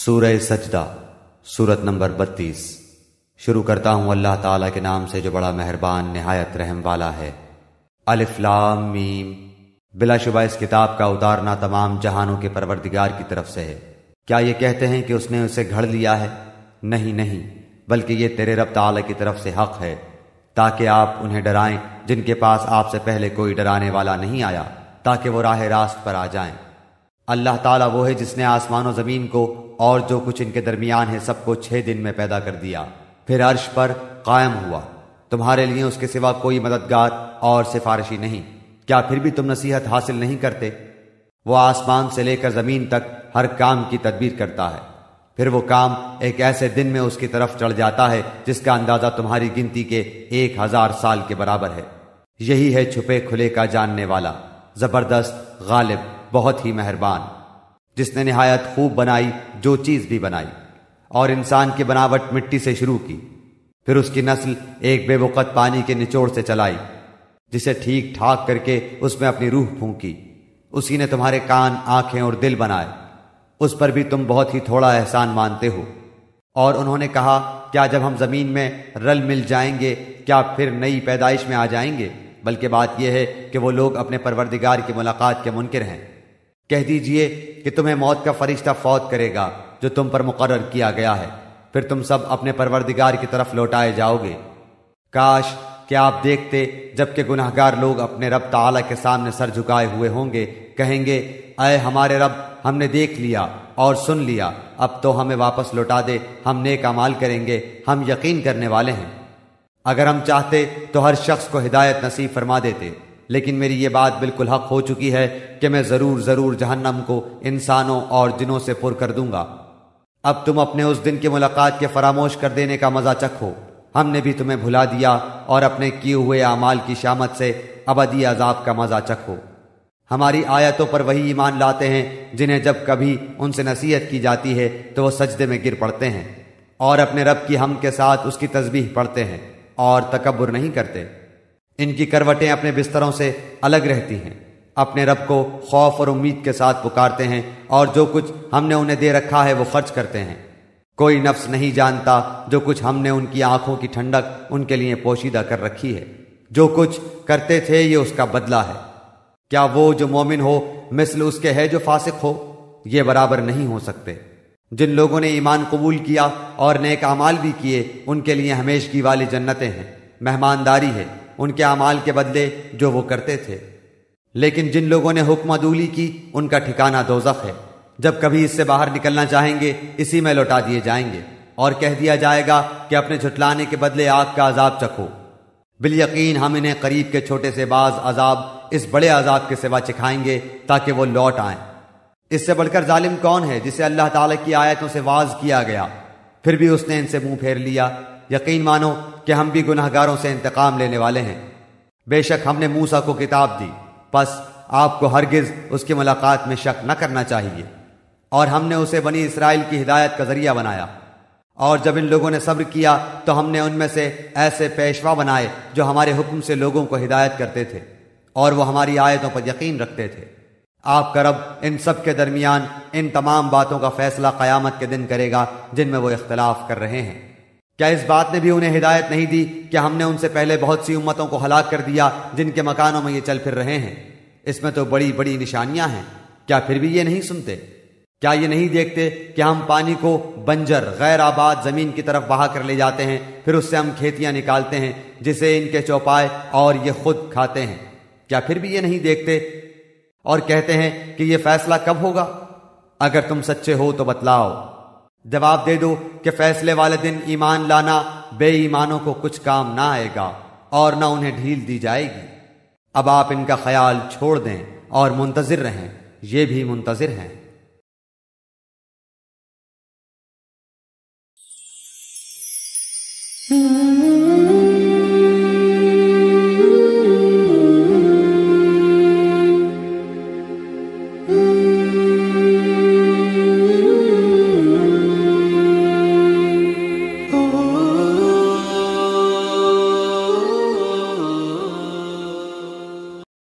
سورہ سجدہ سورت نمبر 32۔ شروع کرتا ہوں اللہ تعالیٰ کے نام سے جو بڑا مہربان نہایت رحم والا ہے۔ الف لام میم۔ بلا شبہ اس کتاب کا اتارنا تمام جہانوں کے پروردگار کی طرف سے ہے۔ کیا یہ کہتے ہیں کہ اس نے اسے گھڑ لیا ہے؟ نہیں، بلکہ یہ تیرے رب تعالیٰ کی طرف سے حق ہے، تاکہ آپ انہیں ڈرائیں جن کے پاس آپ سے پہلے کوئی ڈرانے والا نہیں آیا، تاکہ وہ راہ راست پر آ جائیں۔ اللہ تعالیٰ وہ ہے جس نے آسمان و زمین کو اور جو کچھ ان کے درمیان ہے سب کو 6 دن میں پیدا کر دیا، پھر عرش پر قائم ہوا۔ تمہارے لیے اس کے سوا کوئی مددگار اور سفارشی نہیں۔ کیا پھر بھی تم نصیحت حاصل نہیں کرتے؟ وہ آسمان سے لے کر زمین تک ہر کام کی تدبیر کرتا ہے، پھر وہ کام ایک ایسے دن میں اس کی طرف چڑھ جاتا ہے جس کا اندازہ تمہاری گنتی کے 1000 سال کے برابر ہے۔ یہی ہے چھپے کھلے کا جاننے والا، زبردست، غالب، بہت ہی مہربان، جس نے نہایت خوب بنائی جو چیز بھی بنائی، اور انسان کی بناوٹ مٹی سے شروع کی، پھر اس کی نسل ایک بے وقت پانی کے نچوڑ سے چلائی، جسے ٹھیک ٹھاک کر کے اس میں اپنی روح پھونکی۔ اسی نے تمہارے کان، آنکھیں اور دل بنائے، اس پر بھی تم بہت ہی تھوڑا احسان مانتے ہو۔ اور انہوں نے کہا، کیا جب ہم زمین میں رل مل جائیں گے کیا پھر نئی پیدائش میں آ جائیں گے؟ بلکہ بات یہ ہے کہ وہ لوگ اپنے پروردگار کی ملاقات کے منکر ہیں۔ کہہ دیجئے کہ تمہیں موت کا فرشتہ فوت کرے گا جو تم پر مقرر کیا گیا ہے، پھر تم سب اپنے پروردگار کی طرف لوٹائے جاؤ گے۔ کاش کہ آپ دیکھتے جبکہ گناہگار لوگ اپنے رب تعالیٰ کے سامنے سر جھکائے ہوئے ہوں گے، کہیں گے، اے ہمارے رب، ہم نے دیکھ لیا اور سن لیا، اب تو ہمیں واپس لوٹا دے، ہم نیک اعمال کریں گے، ہم یقین کرنے والے ہیں۔ اگر ہم چاہتے تو ہر شخص کو ہدایت نصیب فرما دیتے، لیکن میری یہ بات بالکل حق ہو چکی ہے کہ میں ضرور جہنم کو انسانوں اور جنوں سے پر کر دوں گا۔ اب تم اپنے اس دن کی ملاقات کے فراموش کر دینے کا مزہ چکھو، ہم نے بھی تمہیں بھلا دیا، اور اپنے کیے ہوئے اعمال کی شامت سے ابدی عذاب کا مزہ چکھو۔ ہماری آیتوں پر وہی ایمان لاتے ہیں جنہیں جب کبھی ان سے نصیحت کی جاتی ہے تو وہ سجدے میں گر پڑتے ہیں، اور اپنے رب کی حمد کے ساتھ اس کی تسبیح پڑھتے ہیں، اور تکبر نہیں کرتے۔ ان کی کروٹیں اپنے بستروں سے الگ رہتی ہیں، اپنے رب کو خوف اور امید کے ساتھ پکارتے ہیں، اور جو کچھ ہم نے انہیں دے رکھا ہے وہ خرچ کرتے ہیں۔ کوئی نفس نہیں جانتا جو کچھ ہم نے ان کی آنکھوں کی ٹھنڈک ان کے لیے پوشیدہ کر رکھی ہے۔ جو کچھ کرتے تھے یہ اس کا بدلہ ہے۔ کیا وہ جو مومن ہو مثل اس کے ہے جو فاسق ہو؟ یہ برابر نہیں ہو سکتے۔ جن لوگوں نے ایمان قبول کیا اور نیک اعمال بھی کیے ان کے لیے ہمیشگی والی جنتیں ہیں، مہمانداری ہے ان کے اعمال کے بدلے جو وہ کرتے تھے۔ لیکن جن لوگوں نے حکم عدولی کی ان کا ٹھکانہ دوزخ ہے، جب کبھی اس سے باہر نکلنا چاہیں گے اسی میں لوٹا دیے جائیں گے، اور کہہ دیا جائے گا کہ اپنے جھٹلانے کے بدلے آگ کا عذاب چکھو۔ بالیقین ہم انہیں قریب کے چھوٹے سے بعض عذاب اس بڑے عذاب کے سوا چکھائیں گے تاکہ وہ لوٹ آئیں۔ اس سے بڑھ کر ظالم کون ہے جسے اللہ تعالیٰ کی آیتوں سے واعظ کیا گیا پھر بھی اس نے ان سے منہ پھیر لیا؟ یقین مانو کہ ہم بھی گناہگاروں سے انتقام لینے والے ہیں۔ بے شک ہم نے موسیٰ کو کتاب دی، پس آپ کو ہرگز اس کی ملاقات میں شک نہ کرنا چاہیے، اور ہم نے اسے بنی اسرائیل کی ہدایت کا ذریعہ بنایا۔ اور جب ان لوگوں نے صبر کیا تو ہم نے ان میں سے ایسے پیشوا بنائے جو ہمارے حکم سے لوگوں کو ہدایت کرتے تھے، اور وہ ہماری آیتوں پر یقین رکھتے تھے۔ آپ کا رب ان سب کے درمیان ان تمام باتوں کا فیصلہ قیامت کے دن کرے گا جن میں وہ اختلاف کر رہے ہیں۔ کیا اس بات نے بھی انہیں ہدایت نہیں دی کہ ہم نے ان سے پہلے بہت سی امتوں کو ہلاک کر دیا جن کے مکانوں میں یہ چل پھر رہے ہیں؟ اس میں تو بڑی بڑی نشانیاں ہیں، کیا پھر بھی یہ نہیں سنتے؟ کیا یہ نہیں دیکھتے کہ ہم پانی کو بنجر غیر آباد زمین کی طرف بہا کر لے جاتے ہیں، پھر اس سے ہم کھیتیاں نکالتے ہیں جسے ان کے چوپائے اور یہ خود کھاتے ہیں؟ کیا پھر بھی یہ نہیں دیکھتے؟ اور کہتے ہیں کہ یہ فیصلہ کب ہوگا؟ اگر تم سچے ہو تو بتلاؤ۔ جواب دے دو کہ فیصلے والے دن ایمان لانا بے ایمانوں کو کچھ کام نہ آئے گا، اور نہ انہیں ڈھیل دی جائے گی۔ اب آپ ان کا خیال چھوڑ دیں اور منتظر رہیں، یہ بھی منتظر ہیں۔ Mm-hmm.